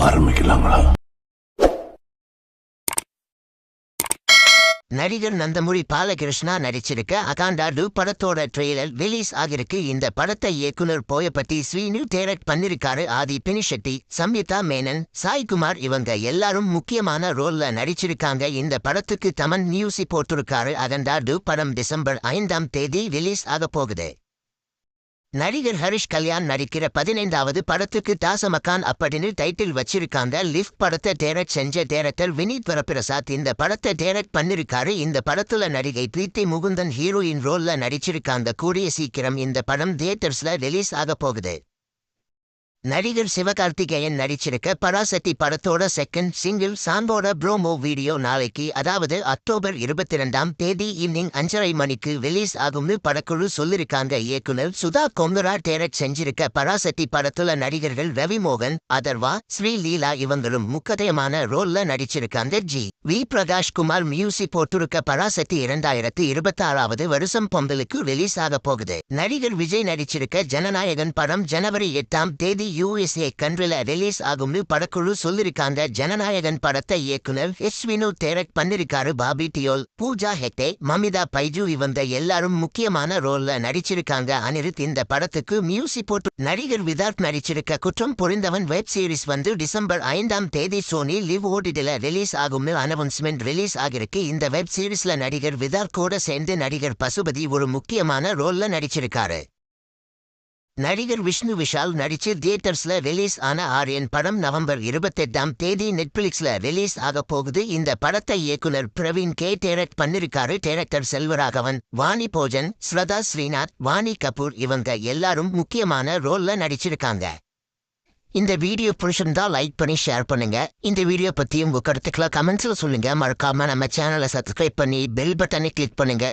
ஆரம்பிக்கலாங்களா? நடிகர் நந்தமுரி பாலகிருஷ்ணா நடிச்சிருக்க அகாண்டா 2 படத்தோட ட்ரெய்லர் ரிலீஸ் ஆகிருக்கு. இந்த படத்தை இயக்குனர் போயபத்தி ஸ்ரீனு டைரக்ட் பண்ணிருக்காரு. ஆதி பினிஷெட்டி, சம்யுக்தா மேனன், சாய்குமார் இவங்க எல்லாரும் முக்கியமான ரோல்ல நடிச்சிருக்காங்க. இந்த படத்துக்கு தமன் மியூசிக் போட்டிருக்காரு. அகாண்டா 2 படம் டிசம்பர் 5ஆம் தேதி ரிலீஸ் ஆக போகுது. நடிகர் ஹரிஷ் கல்யாண் நடிக்கிற 15வது படத்துக்கு தாசமக்கான் அப்படின்னு டைட்டில் வச்சிருக்காங்க. லிஃப்ட் படத்தை டைரக்ட் செஞ்ச டைரக்டர் வினீத் வரப்பிரசாத் இந்த படத்தை டைரக்ட் பண்ணிருக்காரு. இந்த படத்துல நடிகை பிரீத்தி முகுந்தன் ஹீரோயின் ரோல்ல நடிச்சிருக்காங்க. கூடிய சீக்கிரம் இந்த படம் தியேட்டர்ஸ்ல ரிலீஸ் ஆக போகுது. நடிகர் சிவகார்த்திகேயன் நடிச்சிருக்க பராசக்தி படத்தோட செகண்ட் சிங்கிள் சாம்போட ப்ரோமோ வீடியோ நாளைக்கு, அதாவது அக்டோபர் 22ஆம் தேதி ஈவினிங் 5:30 மணிக்கு ரிலீஸ் ஆகும்னு படக்குழு சொல்லிருக்காங்க. இயக்குனர் சுதா கொங்கரா டைரக்ட் செஞ்சிருக்க பராசக்தி படத்துல நடிகர்கள் ரவிமோகன், அதர்வா, ஸ்ரீலீலா இவங்களும் முக்கியமான ரோல்ல நடிச்சிருக்காங்க. வி பிரகாஷ் குமார் மியூசிக் போட்டிருக்க பராசக்தி 2026வது வருஷம் பொங்கலுக்கு ரிலீஸ் ஆக போகுது. நடிகர் விஜய் நடிச்சிருக்க ஜனநாயகன் படம் ஜனவரி 8ஆம் தேதி USA கண்ட்ரில ரிலீஸ் ஆகும்னு படக்குழு சொல்லிருக்காங்க. ஜனநாயகன் படத்தை இயக்குனர் வினு டைரக்ட் பண்ணிருக்காரு. பாபி டியோல், பூஜா ஹெக்டே, மமிதா பைஜு இவங்க எல்லாரும் முக்கியமான ரோல்ல நடிச்சிருக்காங்க. அனிருத் இந்த படத்துக்கு மியூசிக் போட்டு. நடிகர் விதார்த் நடிச்சிருக்க குற்றம் புரிந்தவன் வெப் சீரிஸ் டிசம்பர் 5ஆம் தேதி சோனி லிவ் ஓடிடில ரிலீஸ் ஆகும்னு அனௌன்ஸ்மெண்ட் ரிலீஸ் ஆகிருக்கு. இந்த வெப் சீரிஸ்ல நடிகர் விதார்த் கூட சேர்ந்து நடிகர் பசுபதி ஒரு முக்கியமான ரோல்ல நடிச்சிருக்காரு. நடிகர் விஷ்ணு விஷால் நடிச்சு தியேட்டர்ஸ்ல ரிலீஸ் ஆன ஆரியன் படம் நவம்பர் 28ஆம் தேதி நெட்ஃபிளிக்ஸ்ல ரிலீஸ் ஆக போகுது. இந்த படத்தை இயக்குனர் பிரவீன் கே டைரக்ட் பண்ணிருக்காரு. டைரக்டர் செல்வராகவன், வாணி போஜன், ஸ்ரதா ஸ்ரீநாத், வாணி கபூர் இவங்க எல்லாரும் முக்கியமான ரோல்ல நடிச்சிருக்காங்க. இந்த வீடியோ பிடிச்சிருந்தா லைக் பண்ணி ஷேர் பண்ணுங்க. இந்த வீடியோ பத்தி உங்க கருத்துக்களை கமெண்ட்ஸ்ல சொல்லுங்க. மறக்காம நம்ம சேனலை சப்ஸ்கிரைப் பண்ணி பெல் பட்டனை கிளிக் பண்ணுங்க.